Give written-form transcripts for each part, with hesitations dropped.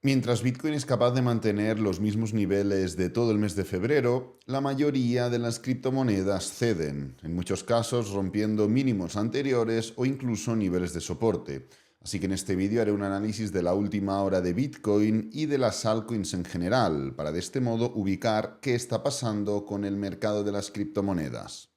Mientras Bitcoin es capaz de mantener los mismos niveles de todo el mes de febrero, la mayoría de las criptomonedas ceden, en muchos casos rompiendo mínimos anteriores o incluso niveles de soporte. Así que en este vídeo haré un análisis de la última hora de Bitcoin y de las altcoins en general, para de este modo ubicar qué está pasando con el mercado de las criptomonedas.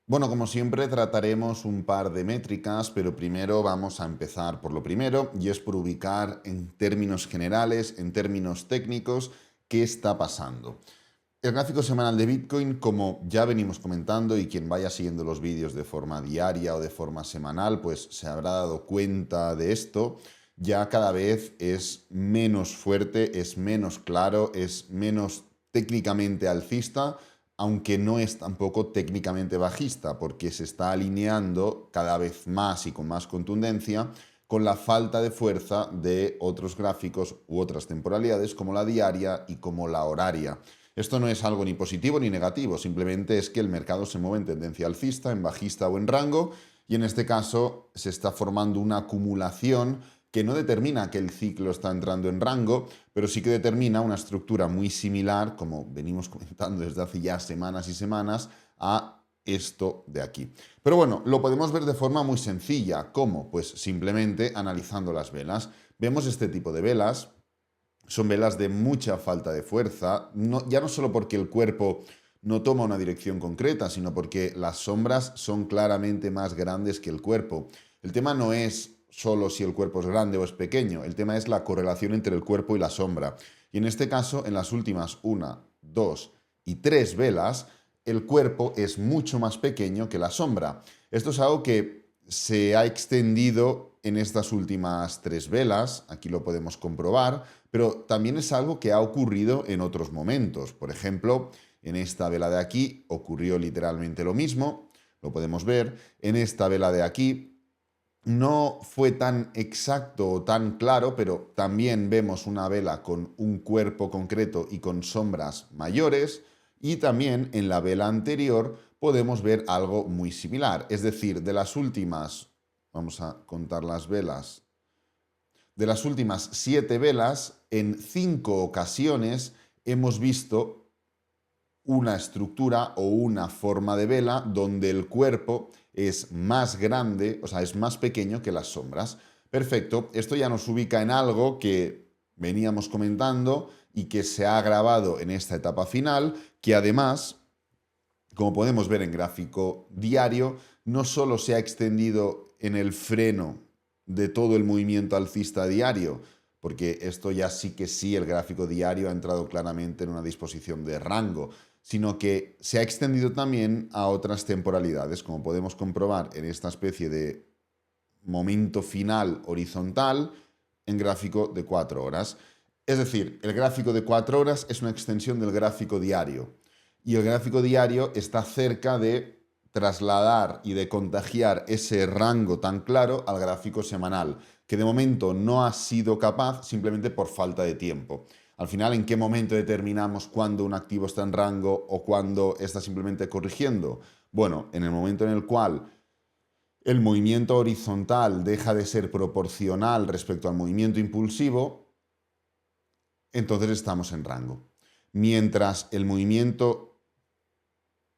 Bueno, como siempre trataremos un par de métricas, pero primero vamos a empezar por lo primero, y es por ubicar en términos generales, en términos técnicos, qué está pasando. El gráfico semanal de Bitcoin, como ya venimos comentando, y quien vaya siguiendo los vídeos de forma diaria o de forma semanal, pues se habrá dado cuenta de esto, ya cada vez es menos fuerte, es menos claro, es menos técnicamente alcista, aunque no es tampoco técnicamente bajista, porque se está alineando cada vez más y con más contundencia con la falta de fuerza de otros gráficos u otras temporalidades como la diaria y como la horaria. Esto no es algo ni positivo ni negativo, simplemente es que el mercado se mueve en tendencia alcista, en bajista o en rango, y en este caso se está formando una acumulación que no determina que el ciclo está entrando en rango, pero sí que determina una estructura muy similar, como venimos comentando desde hace ya semanas y semanas, a esto de aquí. Pero bueno, lo podemos ver de forma muy sencilla. ¿Cómo? Pues simplemente analizando las velas. Vemos este tipo de velas, son velas de mucha falta de fuerza, ya no solo porque el cuerpo no toma una dirección concreta, sino porque las sombras son claramente más grandes que el cuerpo. El tema no es solo si el cuerpo es grande o es pequeño, el tema es la correlación entre el cuerpo y la sombra. Y en este caso, en las últimas 1, 2 y 3 velas, el cuerpo es mucho más pequeño que la sombra. Esto es algo que se ha extendido en estas últimas 3 velas, aquí lo podemos comprobar, pero también es algo que ha ocurrido en otros momentos. Por ejemplo, en esta vela de aquí ocurrió literalmente lo mismo, lo podemos ver. En esta vela de aquí no fue tan exacto o tan claro, pero también vemos una vela con un cuerpo concreto y con sombras mayores. Y también en la vela anterior podemos ver algo muy similar. Es decir, de las últimas, vamos a contar las velas, de las últimas 7 velas, en 5 ocasiones hemos visto una estructura o una forma de vela donde el cuerpo es más grande, o sea, es más pequeño que las sombras. Perfecto, esto ya nos ubica en algo que veníamos comentando y que se ha agravado en esta etapa final, que además, como podemos ver en gráfico diario, no solo se ha extendido en el freno de todo el movimiento alcista diario, porque esto ya sí que sí, el gráfico diario ha entrado claramente en una disposición de rango, sino que se ha extendido también a otras temporalidades, como podemos comprobar en esta especie de momento final horizontal en gráfico de 4 horas. Es decir, el gráfico de 4 horas es una extensión del gráfico diario. Y el gráfico diario está cerca de trasladar y de contagiar ese rango tan claro al gráfico semanal, que de momento no ha sido capaz simplemente por falta de tiempo. Al final, ¿en qué momento determinamos cuándo un activo está en rango o cuándo está simplemente corrigiendo? Bueno, en el momento en el cual el movimiento horizontal deja de ser proporcional respecto al movimiento impulsivo, entonces estamos en rango. Mientras el movimiento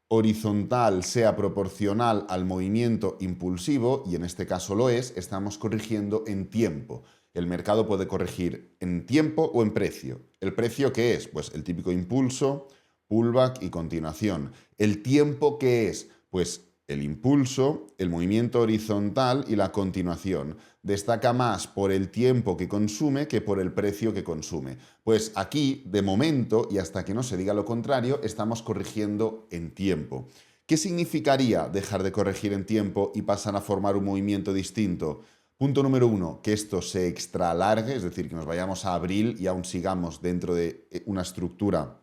horizontal sea proporcional al movimiento impulsivo, y en este caso lo es, estamos corrigiendo en tiempo. El mercado puede corregir en tiempo o en precio. ¿El precio qué es? Pues el típico impulso, pullback y continuación. ¿El tiempo qué es? Pues el impulso, el movimiento horizontal y la continuación. Destaca más por el tiempo que consume que por el precio que consume. Pues aquí, de momento, y hasta que no se diga lo contrario, estamos corrigiendo en tiempo. ¿Qué significaría dejar de corregir en tiempo y pasar a formar un movimiento distinto? Punto número 1, que esto se extralargue, es decir, que nos vayamos a abril y aún sigamos dentro de una estructura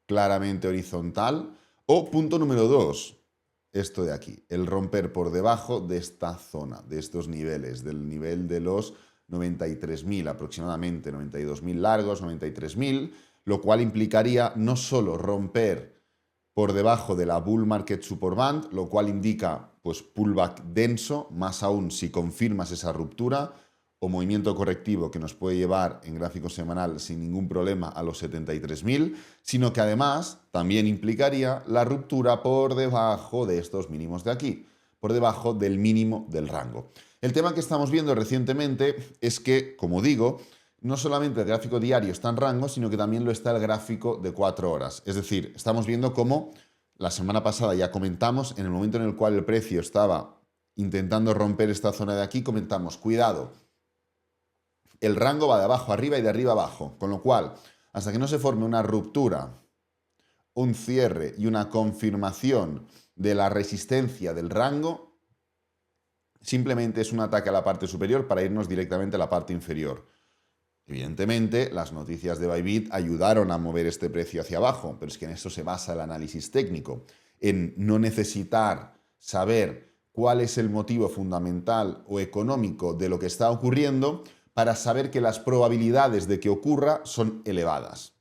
claramente horizontal. O punto número 2, esto de aquí, el romper por debajo de esta zona, de estos niveles, del nivel de los 93.000 aproximadamente, 92.000 largos, 93.000, lo cual implicaría no solo romper por debajo de la Bull Market Support Band, lo cual indica pues pullback denso, más aún si confirmas esa ruptura o movimiento correctivo que nos puede llevar en gráfico semanal sin ningún problema a los 73.000, sino que además también implicaría la ruptura por debajo de estos mínimos de aquí, por debajo del mínimo del rango. El tema que estamos viendo recientemente es que, como digo, no solamente el gráfico diario está en rango, sino que también lo está el gráfico de 4 horas. Es decir, estamos viendo cómo la semana pasada ya comentamos, en el momento en el cual el precio estaba intentando romper esta zona de aquí, comentamos, cuidado, el rango va de abajo arriba y de arriba abajo, con lo cual, hasta que no se forme una ruptura, un cierre y una confirmación de la resistencia del rango, simplemente es un ataque a la parte superior para irnos directamente a la parte inferior. Evidentemente, las noticias de Bybit ayudaron a mover este precio hacia abajo, pero es que en eso se basa el análisis técnico, en no necesitar saber cuál es el motivo fundamental o económico de lo que está ocurriendo para saber que las probabilidades de que ocurra son elevadas.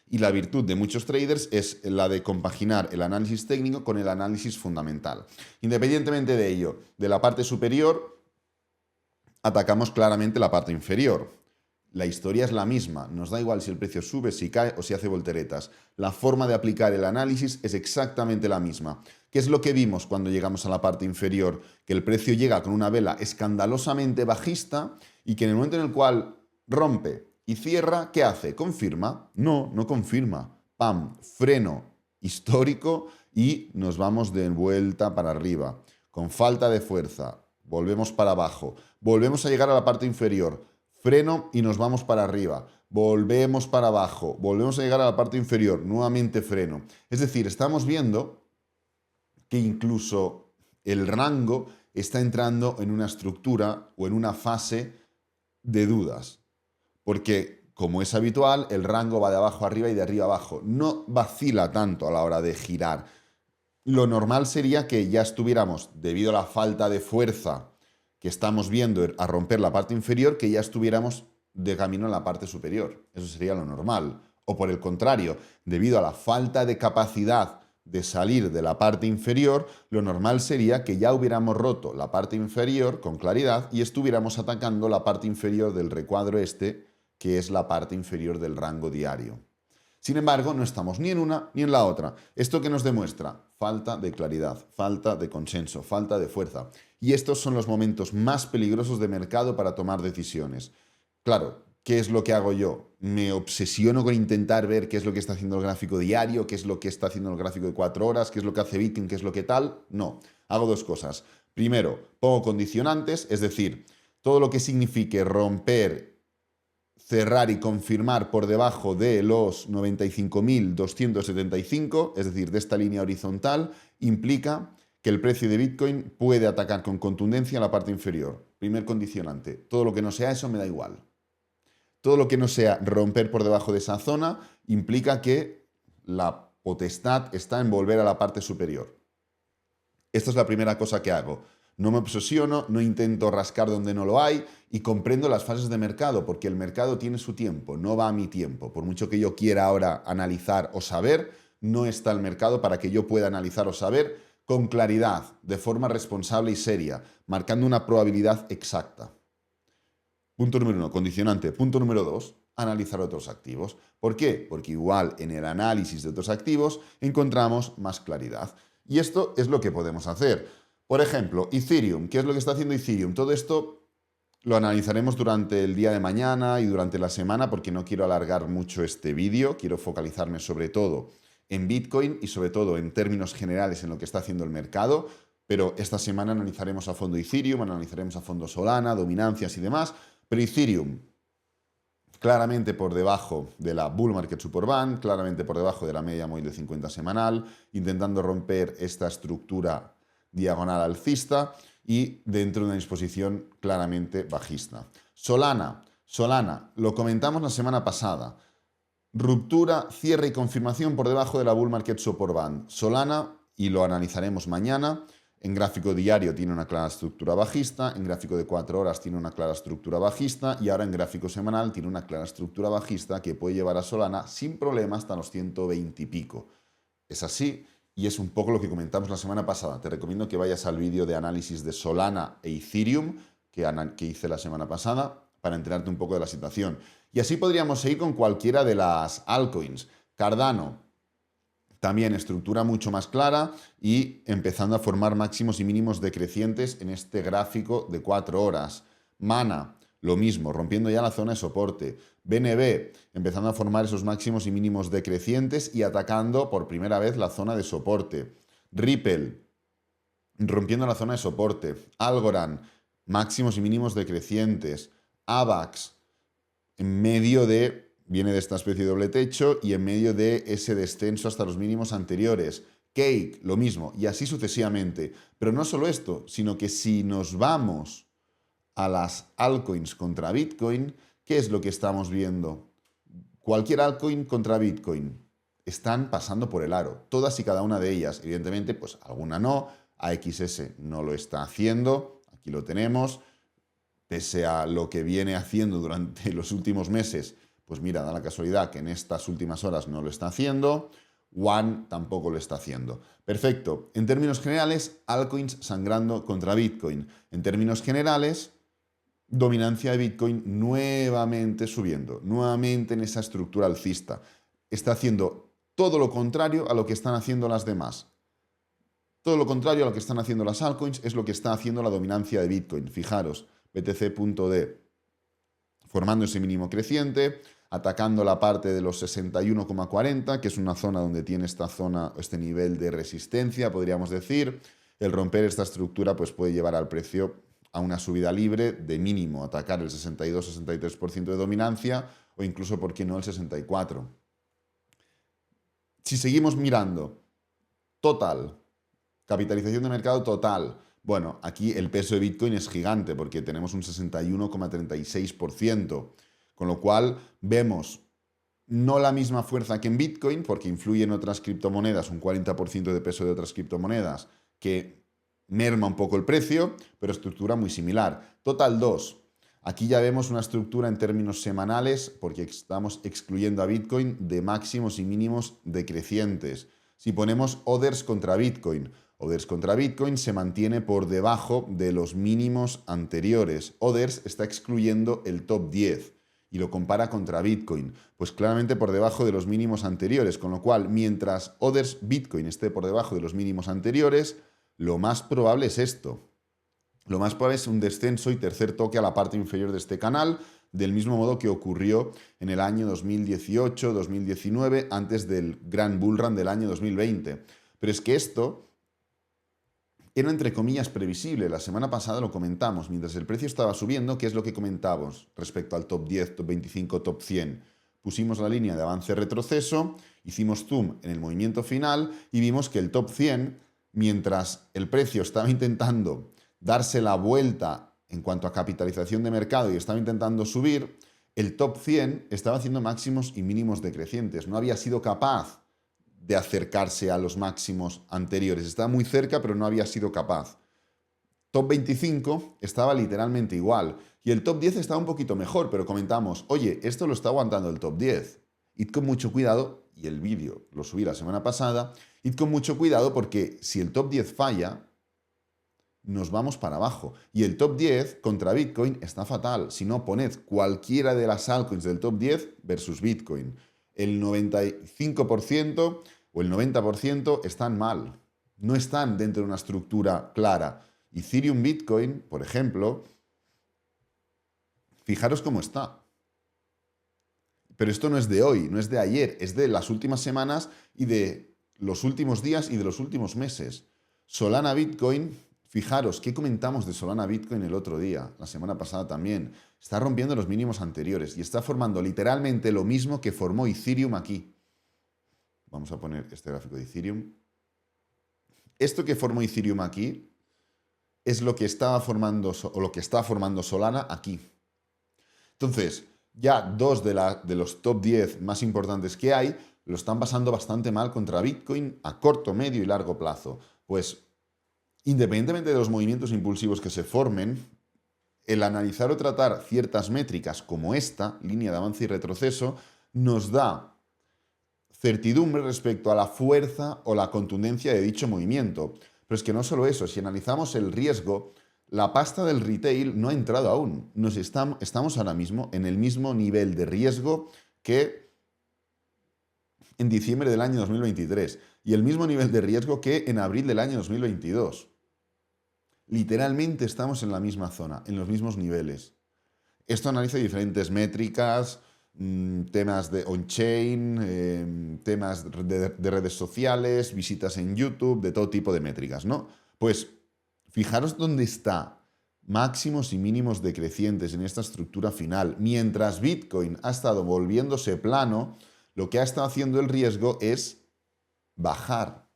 Y la virtud de muchos traders es la de compaginar el análisis técnico con el análisis fundamental. Independientemente de ello, de la parte superior, atacamos claramente la parte inferior. La historia es la misma, nos da igual si el precio sube, si cae o si hace volteretas. La forma de aplicar el análisis es exactamente la misma. ¿Qué es lo que vimos cuando llegamos a la parte inferior? Que el precio llega con una vela escandalosamente bajista y que en el momento en el cual rompe y cierra, ¿qué hace? ¿Confirma? No, no confirma. ¡Pam! Freno histórico y nos vamos de vuelta para arriba. Con falta de fuerza, volvemos para abajo. Volvemos a llegar a la parte inferior. Freno y nos vamos para arriba. Volvemos para abajo. Volvemos a llegar a la parte inferior. Nuevamente freno. Es decir, estamos viendo que incluso el rango está entrando en una estructura o en una fase de dudas. Porque, como es habitual, el rango va de abajo arriba y de arriba abajo. No vacila tanto a la hora de girar. Lo normal sería que ya estuviéramos, debido a la falta de fuerza que estamos viendo a romper la parte inferior, que ya estuviéramos de camino en la parte superior. Eso sería lo normal. O por el contrario, debido a la falta de capacidad de salir de la parte inferior, lo normal sería que ya hubiéramos roto la parte inferior con claridad y estuviéramos atacando la parte inferior del recuadro este, que es la parte inferior del rango diario. Sin embargo, no estamos ni en una ni en la otra. ¿Esto qué nos demuestra? Falta de claridad, falta de consenso, falta de fuerza. Y estos son los momentos más peligrosos de mercado para tomar decisiones. Claro, ¿qué es lo que hago yo? ¿Me obsesiono con intentar ver qué es lo que está haciendo el gráfico diario, qué es lo que está haciendo el gráfico de 4 horas, qué es lo que hace Bitcoin, qué es lo que tal? No, hago dos cosas. Primero, pongo condicionantes, es decir, todo lo que signifique romper, cerrar y confirmar por debajo de los 95.275, es decir, de esta línea horizontal, implica que el precio de Bitcoin puede atacar con contundencia la parte inferior. Primer condicionante. Todo lo que no sea eso me da igual. Todo lo que no sea romper por debajo de esa zona implica que la potestad está en volver a la parte superior. Esta es la primera cosa que hago. No me obsesiono, no intento rascar donde no lo hay y comprendo las fases de mercado, porque el mercado tiene su tiempo, no va a mi tiempo. Por mucho que yo quiera ahora analizar o saber, no está el mercado para que yo pueda analizar o saber con claridad, de forma responsable y seria, marcando una probabilidad exacta. Punto número 1, condicionante. Punto número 2, analizar otros activos. ¿Por qué? Porque igual en el análisis de otros activos encontramos más claridad. Y esto es lo que podemos hacer. Por ejemplo, Ethereum. ¿Qué es lo que está haciendo Ethereum? Todo esto lo analizaremos durante el día de mañana y durante la semana porque no quiero alargar mucho este vídeo. Quiero focalizarme sobre todo en Bitcoin y sobre todo en términos generales en lo que está haciendo el mercado. Pero esta semana analizaremos a fondo Ethereum, analizaremos a fondo Solana, dominancias y demás. Pero Ethereum, claramente por debajo de la Bull Market Support Band, claramente por debajo de la media móvil de 50 semanal, intentando romper esta estructura diagonal alcista y dentro de una disposición claramente bajista. Solana, lo comentamos la semana pasada. Ruptura, cierre y confirmación por debajo de la Bull Market Support Band. Solana, y lo analizaremos mañana, en gráfico diario tiene una clara estructura bajista, en gráfico de 4 horas tiene una clara estructura bajista y ahora en gráfico semanal tiene una clara estructura bajista que puede llevar a Solana sin problema hasta los 120 y pico. es así y es un poco lo que comentamos la semana pasada. Te recomiendo que vayas al vídeo de análisis de Solana e Ethereum que hice la semana pasada para enterarte un poco de la situación. Y así podríamos seguir con cualquiera de las altcoins. Cardano, también estructura mucho más clara y empezando a formar máximos y mínimos decrecientes en este gráfico de 4 horas. Mana, lo mismo, rompiendo ya la zona de soporte. BNB, empezando a formar esos máximos y mínimos decrecientes y atacando por primera vez la zona de soporte. Ripple, rompiendo la zona de soporte. Algorand, máximos y mínimos decrecientes. AVAX, en medio de, viene de esta especie de doble techo y en medio de ese descenso hasta los mínimos anteriores. Cake, lo mismo, y así sucesivamente. Pero no solo esto, sino que si nos vamos a las altcoins contra Bitcoin, ¿qué es lo que estamos viendo? Cualquier altcoin contra Bitcoin están pasando por el aro, todas y cada una de ellas. Evidentemente, pues alguna no, AXS no lo está haciendo, aquí lo tenemos, pese a lo que viene haciendo durante los últimos meses, pues mira, da la casualidad que en estas últimas horas no lo está haciendo. One tampoco lo está haciendo. Perfecto. En términos generales, altcoins sangrando contra Bitcoin. En términos generales, dominancia de Bitcoin nuevamente subiendo, nuevamente en esa estructura alcista. Está haciendo todo lo contrario a lo que están haciendo las demás. Todo lo contrario a lo que están haciendo las altcoins es lo que está haciendo la dominancia de Bitcoin. Fijaros, BTC.D formando ese mínimo creciente, atacando la parte de los 61,40, que es una zona donde tiene esta zona, este nivel de resistencia, podríamos decir. El romper esta estructura pues puede llevar al precio a una subida libre de mínimo, atacar el 62-63% de dominancia o incluso, ¿por qué no?, el 64%. Si seguimos mirando, total, capitalización de mercado total, bueno, aquí el peso de Bitcoin es gigante porque tenemos un 61,36%, con lo cual vemos no la misma fuerza que en Bitcoin, porque influye en otras criptomonedas, un 40% de peso de otras criptomonedas, que merma un poco el precio, pero estructura muy similar. Total 2. Aquí ya vemos una estructura en términos semanales, porque estamos excluyendo a Bitcoin de máximos y mínimos decrecientes. Si ponemos Others contra Bitcoin se mantiene por debajo de los mínimos anteriores. Others está excluyendo el top 10 y lo compara contra Bitcoin, pues claramente por debajo de los mínimos anteriores, con lo cual mientras Others Bitcoin esté por debajo de los mínimos anteriores, lo más probable es esto. Lo más probable es un descenso y tercer toque a la parte inferior de este canal, del mismo modo que ocurrió en el año 2018-2019, antes del gran bull run del año 2020. Pero es que esto era entre comillas previsible. La semana pasada lo comentamos, mientras el precio estaba subiendo, ¿qué es lo que comentamos respecto al top 10, top 25, top 100? Pusimos la línea de avance-retroceso, hicimos zoom en el movimiento final y vimos que el top 100, mientras el precio estaba intentando darse la vuelta en cuanto a capitalización de mercado y estaba intentando subir, el top 100 estaba haciendo máximos y mínimos decrecientes. No había sido capaz de acercarse a los máximos anteriores. Estaba muy cerca, pero no había sido capaz. Top 25 estaba literalmente igual. Y el top 10 estaba un poquito mejor, pero comentamos, oye, esto lo está aguantando el top 10. Id con mucho cuidado, y el vídeo lo subí la semana pasada, id con mucho cuidado porque si el top 10 falla, nos vamos para abajo. Y el top 10 contra Bitcoin está fatal. Si no, poned cualquiera de las altcoins del top 10 versus Bitcoin. El 95% o el 90% están mal. No están dentro de una estructura clara. Ethereum Bitcoin, por ejemplo, fijaros cómo está. Pero esto no es de hoy, no es de ayer, es de las últimas semanas y de los últimos días y de los últimos meses. Solana Bitcoin, fijaros, ¿qué comentamos de Solana Bitcoin el otro día? La semana pasada también. Está rompiendo los mínimos anteriores y está formando literalmente lo mismo que formó Ethereum aquí. Vamos a poner este gráfico de Ethereum. Esto que formó Ethereum aquí es lo que estaba formando o lo que está formando Solana aquí. Entonces, ya dos de los top 10 más importantes que hay lo están pasando bastante mal contra Bitcoin a corto, medio y largo plazo. Pues, independientemente de los movimientos impulsivos que se formen, el analizar o tratar ciertas métricas como esta, línea de avance y retroceso, nos da certidumbre respecto a la fuerza o la contundencia de dicho movimiento. Pero es que no solo eso, si analizamos el riesgo, la pasta del retail no ha entrado aún. Estamos ahora mismo en el mismo nivel de riesgo que en diciembre del año 2023 y el mismo nivel de riesgo que en abril del año 2022. Literalmente estamos en la misma zona, en los mismos niveles. Esto analiza diferentes métricas, temas de on-chain, temas de redes sociales, visitas en YouTube, de todo tipo de métricas, ¿no? Pues fijaros dónde está máximos y mínimos decrecientes en esta estructura final. Mientras Bitcoin ha estado volviéndose plano, lo que ha estado haciendo el riesgo es bajar.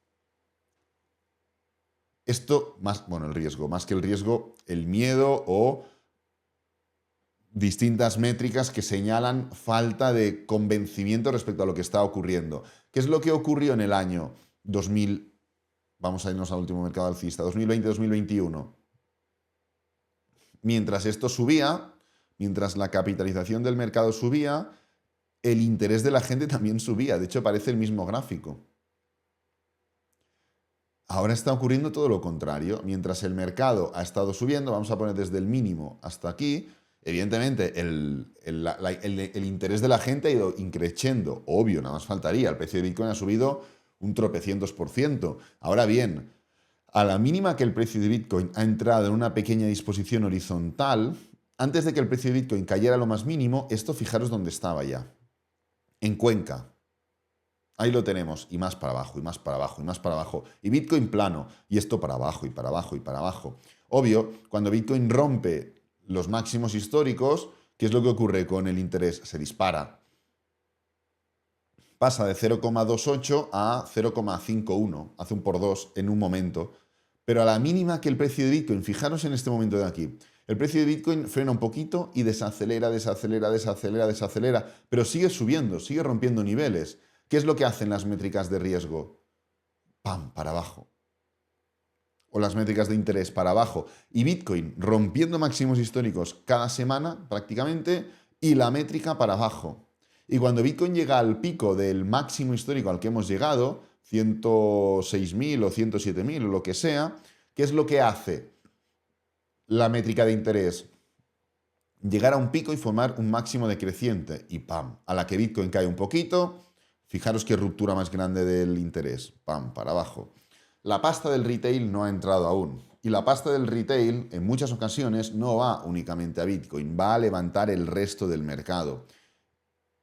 Esto, el riesgo, más que el riesgo, el miedo o distintas métricas que señalan falta de convencimiento respecto a lo que está ocurriendo. ¿Qué es lo que ocurrió en el año 2000? Vamos a irnos al último mercado alcista, 2020-2021. Mientras esto subía, mientras la capitalización del mercado subía, el interés de la gente también subía. De hecho, parece el mismo gráfico. Ahora está ocurriendo todo lo contrario. Mientras el mercado ha estado subiendo, vamos a poner desde el mínimo hasta aquí, evidentemente el interés de la gente ha ido increciendo. Obvio, nada más faltaría. El precio de Bitcoin ha subido un tropecientos %. Ahora bien, a la mínima que el precio de Bitcoin ha entrado en una pequeña disposición horizontal, antes de que el precio de Bitcoin cayera a lo más mínimo, esto fijaros dónde estaba ya. En Cuenca. Ahí lo tenemos, y más para abajo, y más para abajo, y más para abajo. Y Bitcoin plano, y esto para abajo, y para abajo, y para abajo. Obvio, cuando Bitcoin rompe los máximos históricos, ¿qué es lo que ocurre con el interés? Se dispara. Pasa de 0,28 a 0,51, hace un por dos en un momento. Pero a la mínima que el precio de Bitcoin, fijaros en este momento de aquí, el precio de Bitcoin frena un poquito y desacelera, pero sigue subiendo, sigue rompiendo niveles. ¿Qué es lo que hacen las métricas de riesgo? ¡Pam! Para abajo. O las métricas de interés para abajo. Y Bitcoin rompiendo máximos históricos cada semana prácticamente y la métrica para abajo. Y cuando Bitcoin llega al pico del máximo histórico al que hemos llegado, 106.000 o 107.000 o lo que sea, ¿qué es lo que hace la métrica de interés? Llegar a un pico y formar un máximo decreciente. Y ¡pam! A la que Bitcoin cae un poquito, fijaros qué ruptura más grande del interés. ¡Pam! Para abajo. La pasta del retail no ha entrado aún. Y la pasta del retail, en muchas ocasiones, no va únicamente a Bitcoin, va a levantar el resto del mercado.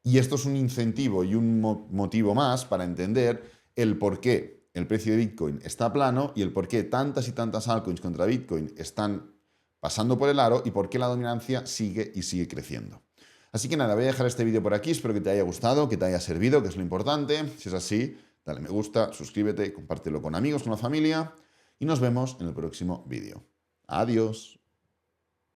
Y esto es un incentivo y un motivo más para entender el por qué el precio de Bitcoin está plano y el por qué tantas y tantas altcoins contra Bitcoin están pasando por el aro y por qué la dominancia sigue y sigue creciendo. Así que nada, voy a dejar este vídeo por aquí, espero que te haya gustado, que te haya servido, que es lo importante. Si es así, dale me gusta, suscríbete, compártelo con amigos, con la familia y nos vemos en el próximo vídeo. Adiós.